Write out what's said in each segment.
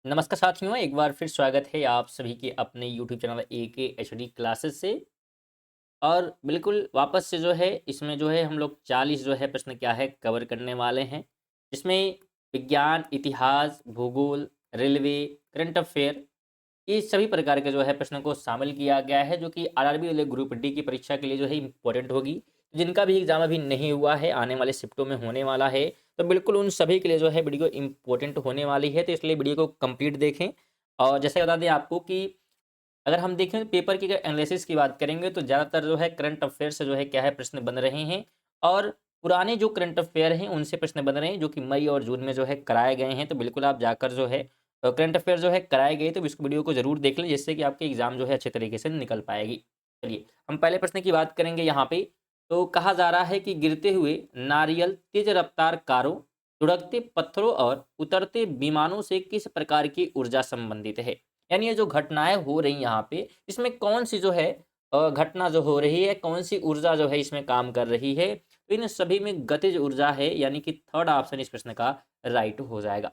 नमस्कार साथियों, एक बार फिर स्वागत है आप सभी के अपने YouTube channel AK HD classes से। और बिल्कुल वापस से जो है इसमें जो है हम लोग 40 जो है प्रश्न क्या है कवर करने वाले हैं। इसमें विज्ञान, इतिहास, भूगोल, रेलवे, करंट अफेयर, ये सभी प्रकार के जो है प्रश्नों को शामिल किया गया है, जो कि आरआरबी वाले ग्रुप डी की परीक्षा के लिए जो है इम्पोर्टेंट होगी। जिनका भी एग्जाम अभी नहीं हुआ है, आने वाले शिफ्टों में होने वाला है, तो बिल्कुल उन सभी के लिए जो है वीडियो इम्पोर्टेंट होने वाली है, तो इसलिए वीडियो को कंप्लीट देखें। और जैसे बता दें आपको कि अगर हम देखें पेपर की अगर एनालिसिस की बात करेंगे तो ज़्यादातर जो है करंट अफेयर से जो है क्या है प्रश्न बन रहे हैं। और पुराने जो करंट अफेयर हैं उनसे प्रश्न बन रहे हैं, जो कि मई और जून में जो है कराए गए हैं। तो बिल्कुल आप जाकर जो है करंट अफेयर जो है कराए गए, तो इस वीडियो को जरूर देख लें, जिससे कि आपके एग्जाम जो है अच्छे तरीके से निकल पाएगी। चलिए हम पहले प्रश्न की बात करेंगे यहाँ पे। तो कहा जा रहा है कि गिरते हुए नारियल, तेज रफ्तार कारों, लुढ़कते पत्थरों और उतरते विमानों से किस प्रकार की ऊर्जा संबंधित है। यानी ये जो घटनाएं हो रही यहाँ पे, इसमें कौन सी जो है घटना जो हो रही है, कौन सी ऊर्जा जो है इसमें काम कर रही है। तो इन सभी में गतिज ऊर्जा है, यानी कि थर्ड ऑप्शन इस प्रश्न का राइट हो जाएगा।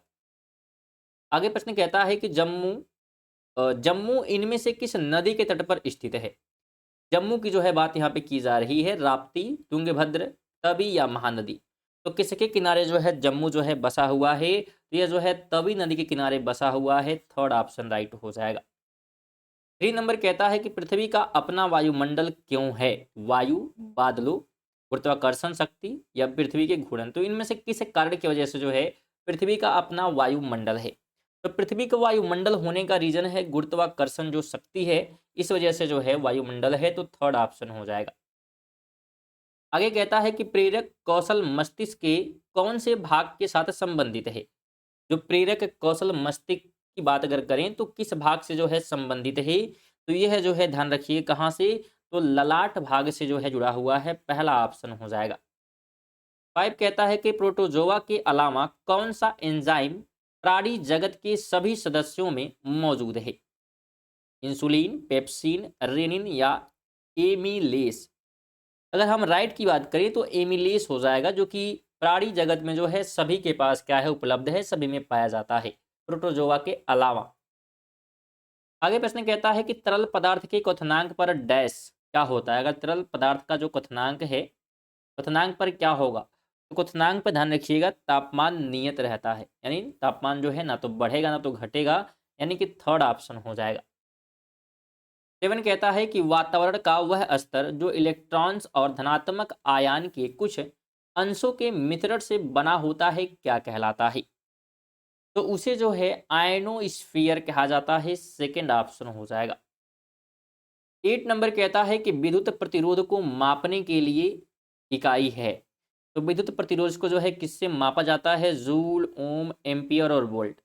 आगे प्रश्न कहता है कि जम्मू इनमें से किस नदी के तट पर स्थित है। जम्मू की जो है बात यहाँ पे की जा रही है, राप्ती, तुंगभद्र, तवी या महानदी। तो किसके किनारे जो है जम्मू जो है बसा हुआ है, तो यह जो है तवी नदी के किनारे बसा हुआ है, थर्ड ऑप्शन राइट हो जाएगा। 3 नंबर कहता है कि पृथ्वी का अपना वायुमंडल क्यों है। वायु, बादलों, गुरुत्वाकर्षण शक्ति या पृथ्वी के घूर्णन। तो इनमें से किस कारण की वजह से जो है पृथ्वी का अपना वायुमंडल है। तो पृथ्वी का वायुमंडल होने का रीजन है गुरुत्वाकर्षण जो शक्ति है, इस वजह से जो है वायुमंडल है, तो थर्ड ऑप्शन हो जाएगा। आगे कहता है कि प्रेरक कौशल मस्तिष्क के कौन से भाग के साथ संबंधित है। जो प्रेरक कौशल मस्तिष्क की बात अगर करें तो किस भाग से जो है संबंधित है। तो यह जो है ध्यान रखिए कहाँ से, तो ललाट भाग से जो है जुड़ा हुआ है, पहला ऑप्शन हो जाएगा। 5 कहता है कि प्रोटोजोआ के अलावा कौन सा एंजाइम प्राणी जगत के सभी सदस्यों में मौजूद है। इंसुलिन, पेप्सिन, रेनिन या एमिलेस। अगर हम राइट की बात करें तो एमिलेस हो जाएगा, जो कि प्राणी जगत में जो है सभी के पास क्या है उपलब्ध है, सभी में पाया जाता है प्रोटोजोआ के अलावा। आगे प्रश्न कहता है कि तरल पदार्थ के क्वथनांक पर डैश क्या होता है। अगर तरल पदार्थ का जो क्वथनांक है, क्वथनांक पर क्या होगा, तो क्वथनांक पर ध्यान रखिएगा तापमान नियत रहता है, यानी तापमान जो है ना तो बढ़ेगा ना तो घटेगा, यानी कि थर्ड ऑप्शन हो जाएगा। 7 कहता है कि वातावरण का वह स्तर जो इलेक्ट्रॉन्स और धनात्मक आयन के कुछ अंशों के मिश्रण से बना होता है क्या कहलाता है। तो उसे जो है आयनोस्फीयर कहा जाता है, सेकंड ऑप्शन हो जाएगा। 8 नंबर कहता है कि विद्युत प्रतिरोध को मापने के लिए इकाई है। तो विद्युत प्रतिरोध को जो है किससे मापा जाता है, जूल, ओम, एम्पियर और वोल्ट।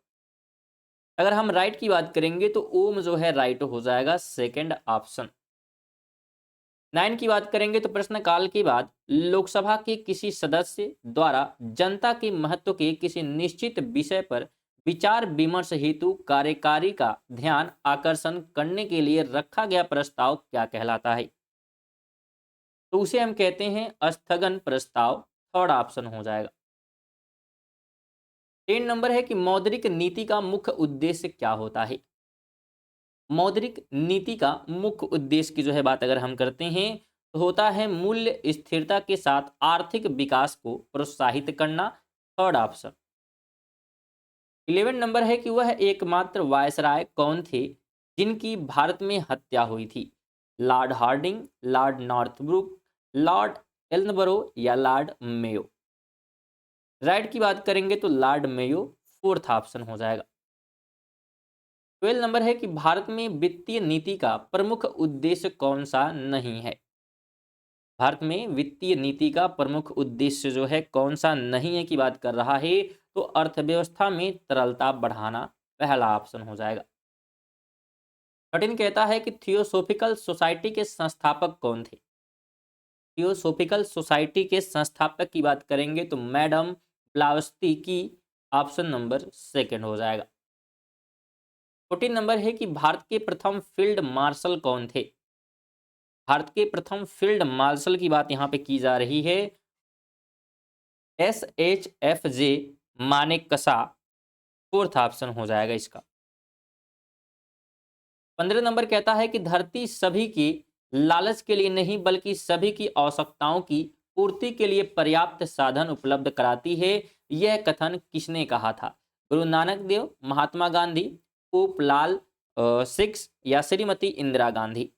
अगर हम राइट की बात करेंगे तो ओम जो है राइट हो जाएगा, सेकंड ऑप्शन। 9 की बात करेंगे तो प्रश्नकाल के बाद लोकसभा के किसी सदस्य द्वारा जनता के महत्व के किसी निश्चित विषय पर विचार विमर्श हेतु कार्यकारी का ध्यान आकर्षण करने के लिए रखा गया प्रस्ताव क्या कहलाता है। तो उसे हम कहते हैं स्थगन प्रस्ताव, थर्ड ऑप्शन हो जाएगा। 10 नंबर है कि मौद्रिक नीति का मुख्य उद्देश्य क्या होता है। मौद्रिक नीति का मुख्य उद्देश्य की जो है बात अगर हम करते हैं तो होता है मूल्य स्थिरता के साथ आर्थिक विकास को प्रोत्साहित करना, थर्ड ऑप्शन। 11 नंबर है कि वह एकमात्र वायसराय कौन थे जिनकी भारत में हत्या हुई थी। Lord Hardinge, Lord Northbrook, Lord Ellenborough या लॉर्ड मेयो। राइट की बात करेंगे तो लॉर्ड मेयो, फोर्थ ऑप्शन हो जाएगा। 12 नंबर है कि भारत में वित्तीय नीति का प्रमुख उद्देश्य कौन सा नहीं है। भारत में वित्तीय नीति का प्रमुख उद्देश्य जो है कौन सा नहीं है की बात कर रहा है, तो अर्थव्यवस्था में तरलता बढ़ाना, पहला ऑप्शन हो जाएगा। 13 कहता है कि थियोसोफिकल सोसाइटी के संस्थापक कौन थे। थियोसोफिकल सोसाइटी के संस्थापक की बात करेंगे तो मैडम ब्लावस्ती की, ऑप्शन नंबर सेकंड हो जाएगा। 14 नंबर है कि भारत के प्रथम फील्ड मार्शल कौन थे। भारत के प्रथम फील्ड मार्शल की बात यहाँ पे की जा रही है, SHFJ मानेकशॉ, फोर्थ ऑप्शन हो जाएगा इसका। 15 नंबर कहता है कि धरती सभी की लालच के लिए नहीं बल्कि सभी की आवश्यकताओं की पूर्ति के लिए पर्याप्त साधन उपलब्ध कराती है। यह कथन किसने कहा था? गुरु नानक देव, महात्मा गांधी, पोप लाल सिक्स या श्रीमती इंदिरा गांधी?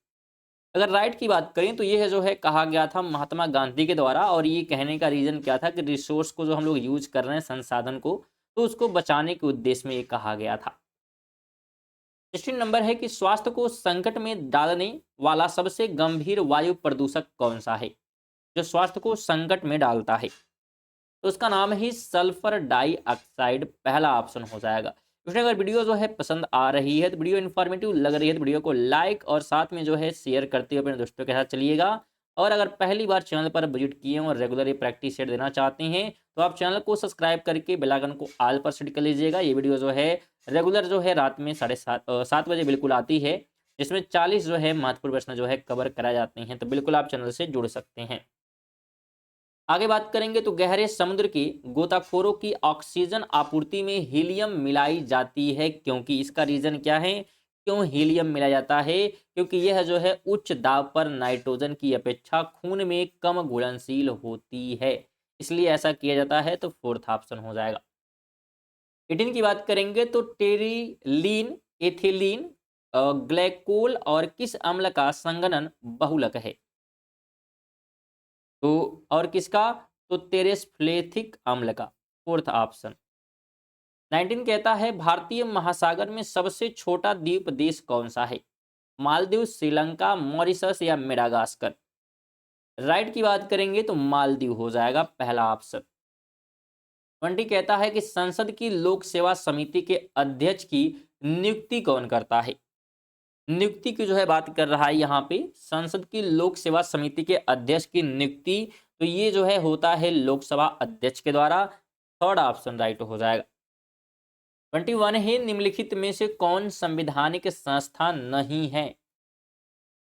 अगर राइट की बात करें तो यह जो है कहा गया था महात्मा गांधी के द्वारा, और ये कहने का रीजन क्या था कि रिसोर्स को जो हम लोग यूज कर रहे हैं, संसाधन को, तो उसको बचाने के उद्देश्य में ये कहा गया था। 16 नंबर है कि स्वास्थ्य को संकट में डालने वाला सबसे गंभीर वायु प्रदूषक कौन सा है? जो स्वास्थ्य को संकट में डालता है, तो उसका नाम ही सल्फर डाइऑक्साइड, पहला ऑप्शन हो जाएगा। उसने अगर वीडियो जो है पसंद आ रही है, तो वीडियो इन्फॉर्मेटिव लग रही है, तो वीडियो को लाइक और साथ में जो है शेयर करते हुए अपने दोस्तों के साथ चलिएगा। और अगर पहली बार चैनल पर विजिट किए और रेगुलर ये प्रैक्टिस सेट देना चाहते हैं, तो आप चैनल को सब्सक्राइब करके बेल आइकन को ऑल पर सेट कर लीजिएगा। ये वीडियो जो है रेगुलर जो है रात में 7:30 बजे बिल्कुल आती है, जिसमें 40 जो है महत्वपूर्ण प्रश्न जो है कवर कराए जाते हैं। तो बिल्कुल आप चैनल से जुड़ सकते हैं। आगे बात करेंगे तो गहरे समुद्र के गोताखोरों की ऑक्सीजन आपूर्ति में हीलियम मिलाई जाती है, क्योंकि इसका रीजन क्या है? क्यों हीलियम मिलाया जाता है? क्योंकि यह जो है उच्च दाब पर नाइट्रोजन की अपेक्षा खून में कम घुलनशील होती है, इसलिए ऐसा किया जाता है। तो फोर्थ ऑप्शन हो जाएगा। 18 की बात करेंगे तो टेरिलीन, एथिलीन, ग्लाइकोल और किस अम्ल का संघनन बहुलक है? तो और किसका? तो तेरेस्फ्लेथिक अम्ल का, फोर्थ ऑप्शन। 19 कहता है भारतीय महासागर में सबसे छोटा द्वीप देश कौन सा है? मालदीव, श्रीलंका, मॉरिशस या मेडागास्कर? राइट की बात करेंगे तो मालदीव हो जाएगा, पहला ऑप्शन। 20 कहता है कि संसद की लोक सेवा समिति के अध्यक्ष की नियुक्ति कौन करता है? नियुक्ति की जो है बात कर रहा है यहाँ पे, संसद की लोक सेवा समिति के अध्यक्ष की नियुक्ति, तो ये जो है होता है लोकसभा अध्यक्ष के द्वारा। थर्ड ऑप्शन राइट हो जाएगा। 21 है निम्नलिखित में से कौन संवैधानिक संस्था नहीं है?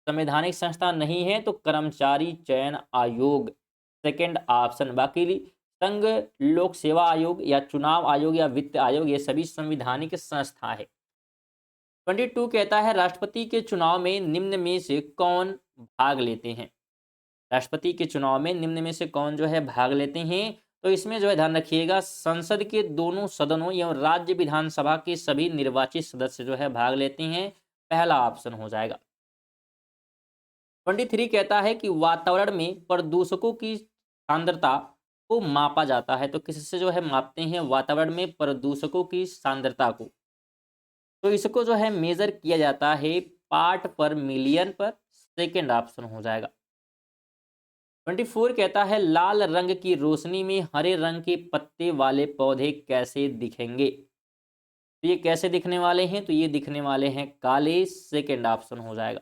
संवैधानिक संस्था नहीं है तो कर्मचारी चयन आयोग, सेकंड ऑप्शन। बाकी संघ लोक सेवा आयोग या चुनाव आयोग या वित्त आयोग, ये सभी संवैधानिक संस्था है। 22 कहता है राष्ट्रपति के चुनाव में निम्न में से कौन भाग लेते हैं? राष्ट्रपति के चुनाव में निम्न में से कौन जो है भाग लेते हैं? तो इसमें जो है ध्यान रखिएगा, संसद के दोनों सदनों एवं राज्य विधानसभा के सभी निर्वाचित सदस्य जो है भाग लेते हैं, पहला ऑप्शन हो जाएगा। 23 कहता है कि वातावरण में प्रदूषकों की सांद्रता को मापा जाता है, तो किससे जो है मापते हैं वातावरण में प्रदूषकों की सांद्रता को? तो इसको जो है मेजर किया जाता है पार्ट पर मिलियन पर, सेकेंड ऑप्शन हो जाएगा। 24 कहता है लाल रंग की रोशनी में हरे रंग के पत्ते वाले पौधे कैसे दिखेंगे? तो ये कैसे दिखने वाले हैं? तो ये दिखने वाले हैं काले, सेकेंड ऑप्शन हो जाएगा।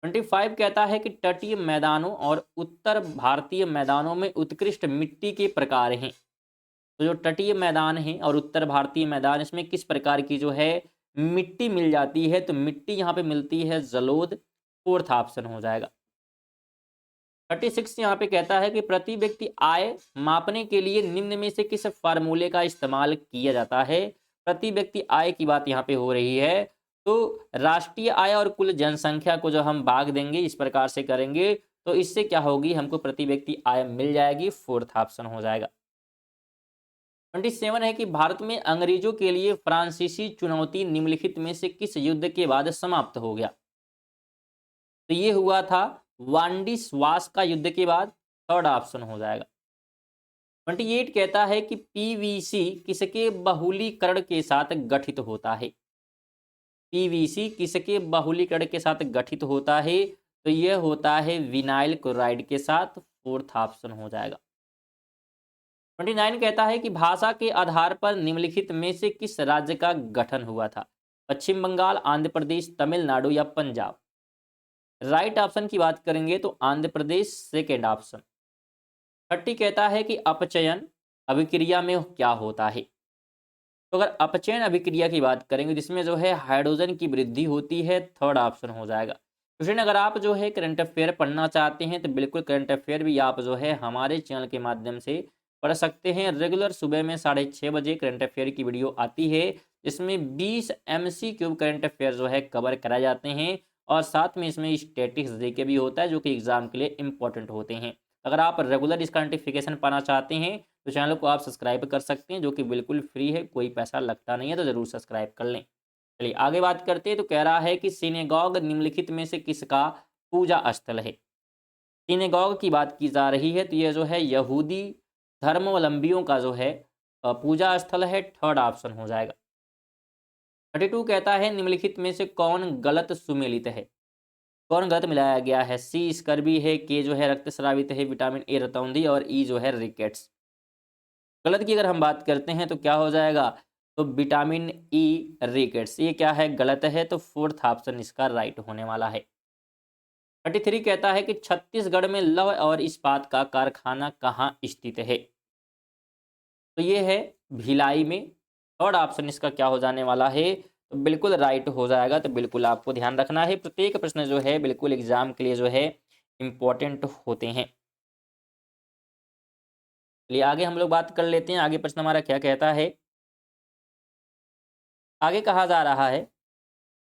25 कहता है कि तटीय मैदानों और उत्तर भारतीय मैदानों में उत्कृष्ट मिट्टी के प्रकार हैं। तो जो तटीय मैदान है और उत्तर भारतीय मैदान, इसमें किस प्रकार की जो है मिट्टी मिल जाती है? तो मिट्टी यहाँ पे मिलती है जलोद, फोर्थ ऑप्शन हो जाएगा। 36 यहाँ पे कहता है कि प्रति व्यक्ति आय मापने के लिए निम्न में से किस फार्मूले का इस्तेमाल किया जाता है? प्रति व्यक्ति आय की बात यहाँ पे हो रही है, तो राष्ट्रीय आय और कुल जनसंख्या को जो हम भाग देंगे, इस प्रकार से करेंगे, तो इससे क्या होगी, हमको प्रति व्यक्ति आय मिल जाएगी, फोर्थ ऑप्शन हो जाएगा। 27 है कि भारत में अंग्रेजों के लिए फ्रांसीसी चुनौती निम्नलिखित में से किस युद्ध के बाद समाप्त हो गया? तो ये हुआ था वांडीस्वास का युद्ध के बाद, थर्ड ऑप्शन हो जाएगा। 28 कहता है कि पीवीसी किसके बहुलीकरण के साथ गठित होता है? पीवीसी किसके बहुलीकरण के साथ गठित होता है? तो यह होता है विनाइल क्लोराइड के साथ, फोर्थ ऑप्शन हो जाएगा। 29 कहता है कि भाषा के आधार पर निम्नलिखित में से किस राज्य का गठन हुआ था? पश्चिम बंगाल, आंध्र प्रदेश, तमिलनाडु या पंजाब? राइट ऑप्शन की बात करेंगे तो आंध्र प्रदेश, सेकेंड ऑप्शन। 30 कहता है कि अपचयन अभिक्रिया में क्या होता है? तो अगर अपचयन अभिक्रिया की बात करेंगे जिसमें जो है हाइड्रोजन की वृद्धि होती है, थर्ड ऑप्शन हो जाएगा। क्वेश्चन अगर आप जो है करंट अफेयर पढ़ना चाहते हैं तो बिल्कुल करंट अफेयर भी आप जो है हमारे चैनल के माध्यम से पढ़ सकते हैं। रेगुलर सुबह में 6:30 बजे करंट अफेयर की वीडियो आती है, इसमें 20 MCQ करंट अफेयर जो है कवर कराए जाते हैं और साथ में इसमें स्टैटिक्स जीके भी होता है जो कि एग्जाम के लिए इंपॉर्टेंट होते हैं। अगर आप रेगुलर इसका नोटिफिकेशन पाना चाहते हैं तो चैनल को आप सब्सक्राइब कर सकते हैं, जो कि बिल्कुल फ्री है, कोई पैसा लगता नहीं है, तो ज़रूर सब्सक्राइब कर लें। चलिए आगे बात करते हैं। तो कह रहा है कि सिनेगॉग निम्नलिखित में से किसका पूजा स्थल है। सिनेगॉग की बात की जा रही है तो ये जो है यहूदी धर्मावलंबियों का जो है पूजा स्थल है। थर्ड ऑप्शन हो जाएगा। 32 कहता है निम्नलिखित में से कौन गलत सुमेलित है। कौन गलत मिलाया गया है। सी स्कर्वी है, के जो है रक्तस्रावित है, विटामिन ए रतौंधी और ई जो है रिकेट्स। गलत की अगर हम बात करते हैं तो क्या हो जाएगा, तो विटामिन ई रिकेट्स, ये क्या है गलत है, तो फोर्थ ऑप्शन इसका राइट होने वाला है। 33 कहता है कि छत्तीसगढ़ में लौह और इस्पात का कारखाना कहाँ स्थित है। तो ये है भिलाई में। थर्ड ऑप्शन इसका क्या हो जाने वाला है, तो बिल्कुल राइट हो जाएगा। तो बिल्कुल आपको ध्यान रखना है, प्रत्येक प्रश्न जो है बिल्कुल एग्जाम के लिए जो है इंपॉर्टेंट होते हैं। चलिए आगे हम लोग बात कर लेते हैं। आगे प्रश्न हमारा क्या कहता है। आगे कहा जा रहा है,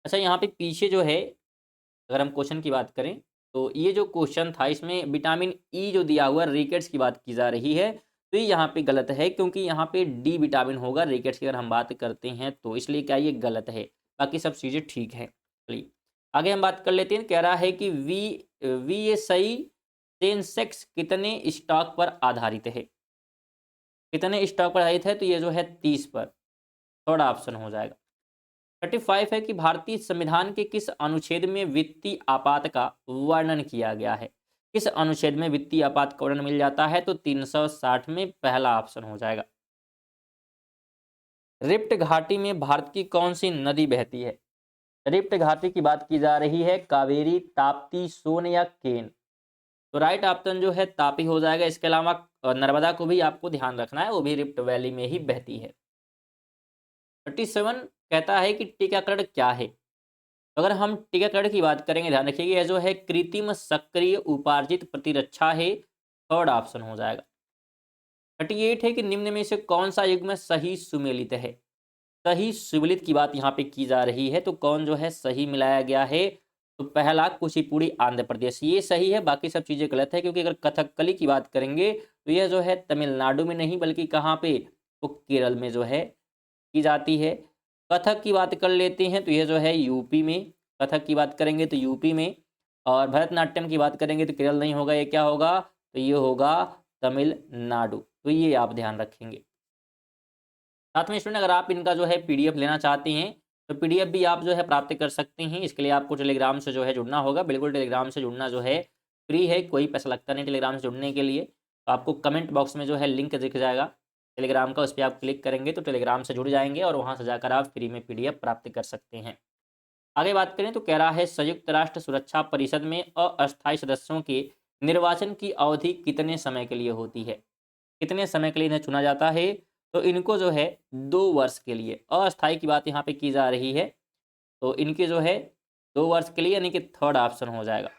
अच्छा यहाँ पे पीछे जो है अगर हम क्वेश्चन की बात करें तो ये जो क्वेश्चन था इसमें विटामिन ई जो दिया हुआ रिकेट्स की बात की जा रही है, तो ये यहाँ पे गलत है क्योंकि यहाँ पे डी विटामिन होगा रिकेट्स की अगर हम बात करते हैं तो, इसलिए क्या ये गलत है। बाकी सब चीज़ें ठीक है। चलिए आगे हम बात कर लेते हैं। कह रहा है कि वी सही सेंसेक्स कितने स्टॉक पर आधारित है। कितने स्टॉक पर आधारित है, तो ये जो है 30 पर। थर्ड ऑप्शन हो जाएगा। 35 है कि भारतीय संविधान के किस अनुच्छेद में वित्तीय आपात का वर्णन किया गया है। किस अनुच्छेद में वित्तीय आपात का वर्णन मिल जाता है, तो 360 में पहला ऑप्शन हो जाएगा। रिफ्ट घाटी में भारत की कौन सी नदी बहती है। रिफ्ट घाटी की बात की जा रही है, कावेरी, ताप्ती, सोन या केन। तो राइट ऑप्शन जो है तापी हो जाएगा। इसके अलावा नर्मदा को भी आपको ध्यान रखना है, वो भी रिफ्ट वैली में ही बहती है। 37 कहता है कि टीकाकरण क्या है। अगर हम टीकाकरण की बात करेंगे, ध्यान रखिएगा, यह जो है कृत्रिम सक्रिय उपार्जित प्रतिरक्षा है। थर्ड ऑप्शन हो जाएगा। 38 है कि निम्न में से कौन सा युग्म सही सुमेलित है। सही सुमेलित की बात यहाँ पे की जा रही है, तो कौन जो है सही मिलाया गया है, तो पहला कुचिपुड़ी आंध्र प्रदेश, ये सही है। बाकी सब चीज़ें गलत है क्योंकि अगर कथकली की बात करेंगे तो यह जो है तमिलनाडु में नहीं बल्कि कहाँ पे, तो केरल में जो है की जाती है। कथक की बात कर लेते हैं तो यह जो है यूपी में। कथक की बात करेंगे तो यूपी में, और भरतनाट्यम की बात करेंगे तो केरल नहीं होगा, ये क्या होगा, तो ये होगा तमिलनाडु। तो ये आप ध्यान रखेंगे। साथ में स्टूडेंट अगर आप इनका जो है पीडीएफ लेना चाहते हैं तो पीडीएफ भी आप जो है प्राप्त कर सकते हैं। इसके लिए आपको टेलीग्राम से जो है जुड़ना होगा। बिल्कुल टेलीग्राम से जुड़ना जो है फ्री है, कोई पैसा लगता नहीं टेलीग्राम से जुड़ने के लिए। तो आपको कमेंट बॉक्स में जो है लिंक दिख जाएगा टेलीग्राम का, उस पर आप क्लिक करेंगे तो टेलीग्राम से जुड़ जाएंगे और वहाँ से जाकर आप फ्री में पीडीएफ प्राप्त कर सकते हैं। आगे बात करें तो कह रहा है संयुक्त राष्ट्र सुरक्षा परिषद में अस्थायी सदस्यों के निर्वाचन की अवधि कितने समय के लिए होती है। कितने समय के लिए इन्हें चुना जाता है, तो इनको जो है 2 वर्ष के लिए। अस्थायी की बात यहाँ पे की जा रही है, तो इनके जो है 2 वर्ष के लिए, यानी कि थर्ड ऑप्शन हो जाएगा।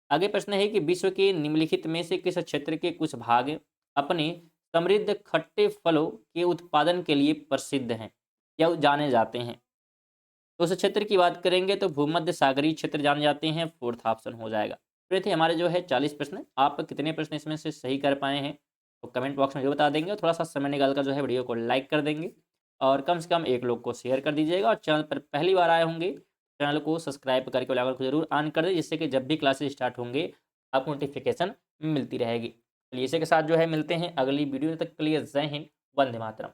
आगे प्रश्न है कि विश्व के निम्नलिखित में से किस क्षेत्र के कुछ भाग अपने समृद्ध खट्टे फलों के उत्पादन के लिए प्रसिद्ध हैं या जाने जाते हैं। तो उस क्षेत्र की बात करेंगे तो भूमध्य सागरीय क्षेत्र जाने जाते हैं। फोर्थ ऑप्शन हो जाएगा। तो ये थे हमारे जो है 40 प्रश्न। आप कितने प्रश्न इसमें से सही कर पाए हैं तो कमेंट बॉक्स में जो बता देंगे, और थोड़ा सा समय निकाल कर जो है वीडियो को लाइक कर देंगे और कम से कम एक लोग को शेयर कर दीजिएगा। और चैनल पर पहली बार आए होंगे चैनल को सब्सक्राइब करके बेल को जरूर ऑन कर दें, जिससे कि जब भी क्लासेस स्टार्ट होंगे आपको नोटिफिकेशन मिलती रहेगी। चलिए इसी के साथ जो है मिलते हैं अगली वीडियो, तक के लिए जय हिंद, वंदे मातरम।